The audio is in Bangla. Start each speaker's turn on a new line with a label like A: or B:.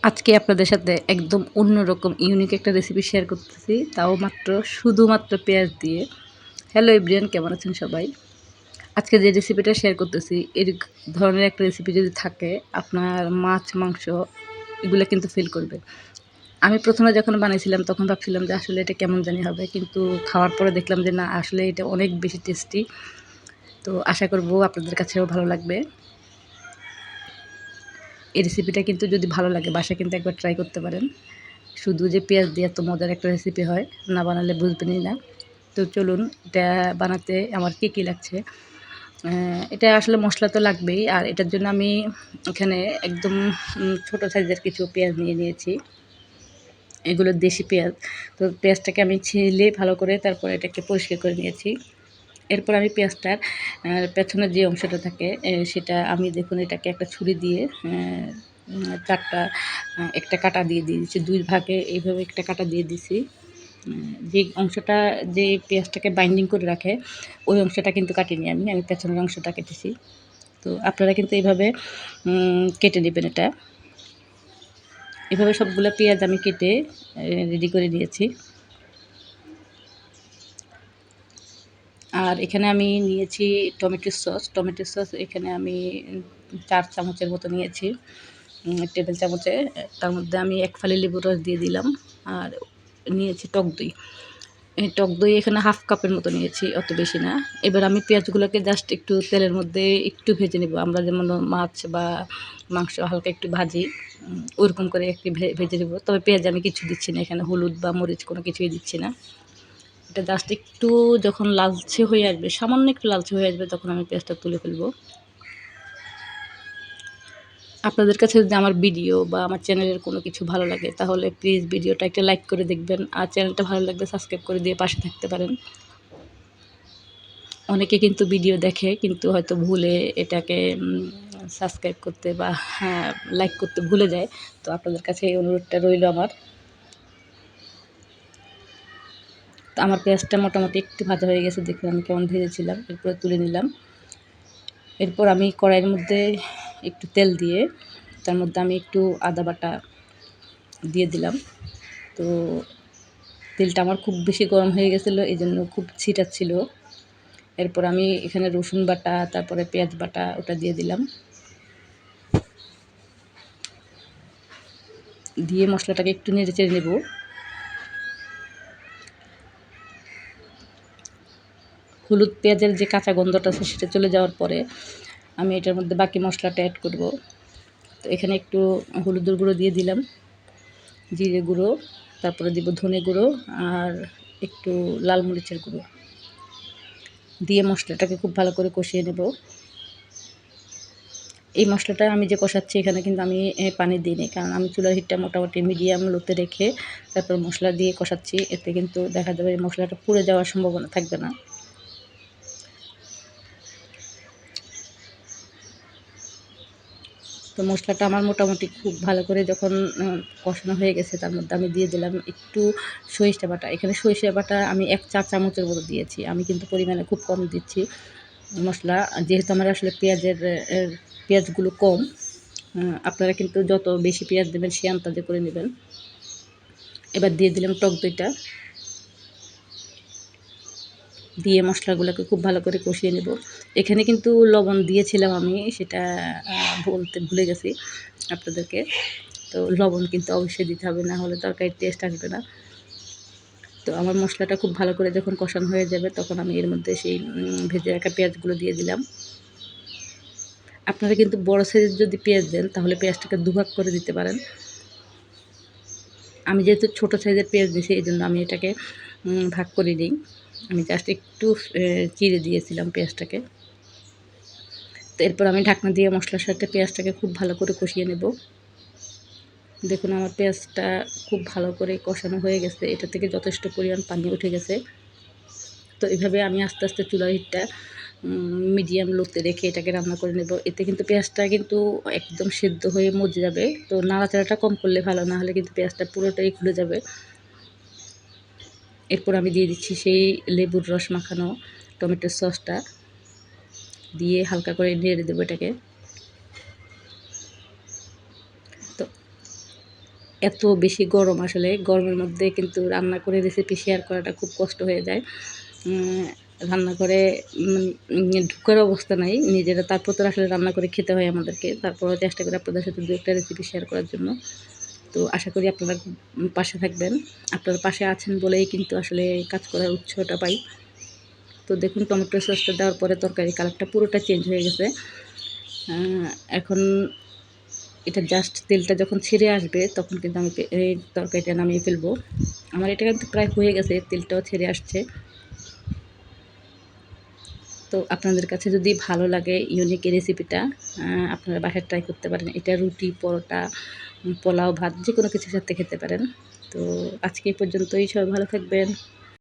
A: আজকে আপনাদের সাথে একদম অন্যরকম ইউনিক একটা রেসিপি শেয়ার করতেছি, তাও শুধুমাত্র পেঁয়াজ দিয়ে। হ্যালো এভরিওয়ান, কেমন আছেন সবাই? আজকে যে রেসিপিটা শেয়ার করতেছি, এই ধরনের একটা রেসিপি যদি থাকে, আপনার মাছ, মাংস এগুলো কিন্তু ফিল করবে। আমি প্রথমে যখন বানিয়েছিলাম তখন ভাবছিলাম যে আসলে এটা কেমন জানি হবে, কিন্তু খাওয়ার পরে দেখলাম যে না, আসলে এটা অনেক বেশি টেস্টি। তো আশা করব আপনাদের কাছেও ভালো লাগবে। এই রেসিপিটা কিন্তু যদি ভালো লাগে, বাসায় কিন্তু একবার ট্রাই করতে পারেন। শুধু যে পেঁয়াজ দিয়ে এত মজার একটা রেসিপি হয়, না বানালে বুঝবেনই না। তো চলুন, এটা বানাতে আমার কী লাগছে। এটা আসলে মশলা তো লাগবেই, আর এটার জন্য আমি এখানে একদম ছোটো সাইজের কিছু পেঁয়াজ নিয়ে নিয়েছি। এগুলো দেশি পেঁয়াজ। তো পেঁয়াজটাকে আমি ছিলে ভালো করে, তারপর এটাকে পরিষ্কার করে নিয়েছি। এরপর আমি পেঁয়াজটার পেছনের যে অংশটা থাকে সেটা আমি দেখুন এটাকে একটা ছুরি দিয়ে চারটা একটা কাটা দিয়ে দিয়েছি, 2 ভাগে এইভাবে একটা কাটা দিয়ে দিছি। যে অংশটা যে পেঁয়াজটাকে বাইন্ডিং করে রাখে ওই অংশটা কিন্তু কাটিনি আমি পেছনের অংশটা কেটেছি। তো আপনারা কিন্তু এইভাবে কেটে নেবেন এটা। এভাবে সবগুলো পেঁয়াজ আমি কেটে রেডি করে নিয়েছি। আর এখানে আমি নিয়েছি টমেটো সস এখানে আমি 4 চামচের মতো নিয়েছি, টেবিল চামচে। তার মধ্যে আমি 1 ফালি লেবুর রস দিয়ে দিলাম। আর নিয়েছি টক দই। এই টক দই এখানে হাফ কাপের মতো নিয়েছি, অত বেশি না। এবার আমি পেঁয়াজগুলোকে জাস্ট একটু তেলের মধ্যে একটু ভেজে নেব। আমরা যেমন মাছ বা মাংস হালকা একটু ভাজি, ওরকম করে একটু ভেজে নেব। তবে পেঁয়াজে আমি কিছু দিচ্ছি না, এখানে হলুদ বা মরিচ কোনো কিছুই দিচ্ছি না। এটা জাস্ট একটু যখন লালচে হয়ে আসবে, সামান্য একটু লালচে হয়ে আসবে, তখন আমি পেঁয়াজটা তুলে ফেলবো। আপনাদের কাছে যদি আমার ভিডিও বা আমার চ্যানেলের কোনো কিছু ভালো লাগে, তাহলে প্লিজ ভিডিওটা একটা লাইক করে দেখবেন, আর চ্যানেলটা ভালো লাগলে সাবস্ক্রাইব করে দিয়ে পাশে থাকতে পারেন। অনেকে কিন্তু ভিডিও দেখে কিন্তু হয়তো ভুলে এটাকে সাবস্ক্রাইব করতে বা লাইক করতে ভুলে যায়। তো আপনাদের কাছে এই অনুরোধটা রইল আমার। তো আমার পেঁয়াজটা মোটামুটি একটু ভাজা হয়ে গেছে, দেখুন আমি কেমন ভেজেছিলাম। এরপরে তুলে নিলাম। এরপর আমি কড়াইয়ের মধ্যে একটু তেল দিয়ে তার মধ্যে আমি একটু আদা বাটা দিয়ে দিলাম। তো তেলটা আমার খুব বেশি গরম হয়ে গেছিলো, এই জন্য খুব ছিটাচ্ছিল। এরপর আমি এখানে রসুন বাটা, তারপরে পেঁয়াজ বাটা ওটা দিয়ে দিলাম। দিয়ে মশলাটাকে একটু নেড়ে চেড়ে নেব। হলুদ পেঁয়াজের যে কাঁচা গন্ধটা আছে সেটা চলে যাওয়ার পরে আমি এটার মধ্যে বাকি মশলাটা অ্যাড করব। তো এখানে একটু হলুদের গুঁড়ো দিয়ে দিলাম, জিরে গুঁড়ো, তারপরে দিব ধনে গুঁড়ো আর একটু লাল মরিচের গুঁড়ো দিয়ে মশলাটাকে খুব ভালো করে কষিয়ে নেব। এই মশলাটা আমি যে কষাচ্ছি এখানে কিন্তু আমি পানি দিইনি, কারণ আমি চুলার হিটটা মোটামুটি মিডিয়াম লোতে রেখে তারপর মশলা দিয়ে কষাচ্ছি। এতে কিন্তু দেখা যাবে মশলাটা পুড়ে যাওয়ার সম্ভাবনা থাকবে না। তো মশলাটা আমার মোটামুটি খুব ভালো করে যখন কষানো হয়ে গেছে, তার মধ্যে আমি দিয়ে দিলাম একটু সরিষা বাটা। এখানে সরিষা বাটা আমি 1 চা চামচের মতো দিয়েছি। আমি কিন্তু পরিমাণে খুব কম দিচ্ছি মশলা, যেহেতু আমার আসলে পেঁয়াজগুলো কম। আপনারা কিন্তু যত বেশি পেঁয়াজ দেবেন সে আন্দাজে করে নেবেন। এবার দিয়ে দিলাম টক দইটা, দিয়ে মশলাগুলোকে খুব ভালো করে কষিয়ে নেব। এখানে কিন্তু লবণ দিয়েছিলাম আমি, সেটা বলতে ভুলে গেছি আপনাদেরকে। তো লবণ কিন্তু অবশ্যই দিতে হবে, না হলে তরকারির টেস্ট আসবে না। তো আমার মশলাটা খুব ভালো করে যখন কষানো হয়ে যাবে, তখন আমি এর মধ্যে সেই ভেজে রাখা পেঁয়াজগুলো দিয়ে দিলাম। আপনারা কিন্তু বড় সাইজের যদি পেঁয়াজ দেন, তাহলে পেঁয়াজটাকে দুভাগ করে দিতে পারেন। আমি যেহেতু ছোট সাইজের পেঁয়াজ দিয়েছি, এই জন্য আমি এটাকে ভাগ করে দিই। আমি জাস্ট একটু চিড়ে দিয়েছিলাম পেঁয়াজটাকে। তো এরপর আমি ঢাকনা দিয়ে মশলার সাথে পেঁয়াজটাকে খুব ভালো করে কষিয়ে নেব। দেখুন আমার পেঁয়াজটা খুব ভালো করে কষানো হয়ে গেছে, এটা থেকে যথেষ্ট পরিমাণ পানি উঠে গেছে। তো এভাবে আমি আস্তে আস্তে চুলার হিটটা মিডিয়াম লোতে রেখে এটাকে রান্না করে নেব। এতে কিন্তু পেঁয়াজটা কিন্তু একদম সেদ্ধ হয়ে মজে যাবে। তো নাড়াচাড়াটা কম করলে ভালো, না হলে কিন্তু পেঁয়াজটা পুরোটাই খুলে যাবে। এরপর আমি দিয়ে দিচ্ছি সেই লেবুর রস মাখানো টমেটোর সসটা, দিয়ে হালকা করে নেড়ে দেবো এটাকে। তো এত বেশি গরম, আসলে গরমের মধ্যে কিন্তু রান্না করে রেসিপি শেয়ার করাটা খুব কষ্ট হয়ে যায়। উম রান্না করে ঢুকার অবস্থা নাই। নিজেরা তারপর তো আসলে রান্না করে খেতে হয় আমাদেরকে। তারপরেও চেষ্টা করি আপনাদের সাথে ২ একটা রেসিপি শেয়ার করার জন্য। তো আশা করি আপনারা খুব পাশে থাকবেন। আপনারা পাশে আছেন বলেই কিন্তু আসলে কাজ করার উৎসাহটা পাই। তো দেখুন টমেটো সসটা দেওয়ার পরে তরকারির কালারটা পুরোটা চেঞ্জ হয়ে গেছে। আ এখন এটা জাস্ট তেলটা যখন ছেড়ে আসবে তখন কিন্তু আমি এই তরকারিটা নামিয়ে ফেলবো। আমার এটা কিন্তু প্রায় হয়ে গেছে, তেলটাও ছেড়ে আসছে। তো আপনাদের কাছে যদি ভালো লাগে ইউনিক এই রেসিপিটা, আপনারা বাসায় ট্রাই করতে পারেন। এটা রুটি, পরোটা, পোলাও, ভাত যেকোনো কিছুর সাথে খেতে পারেন। তো আজকে এই পর্যন্তই। সবাই ভালো থাকবেন।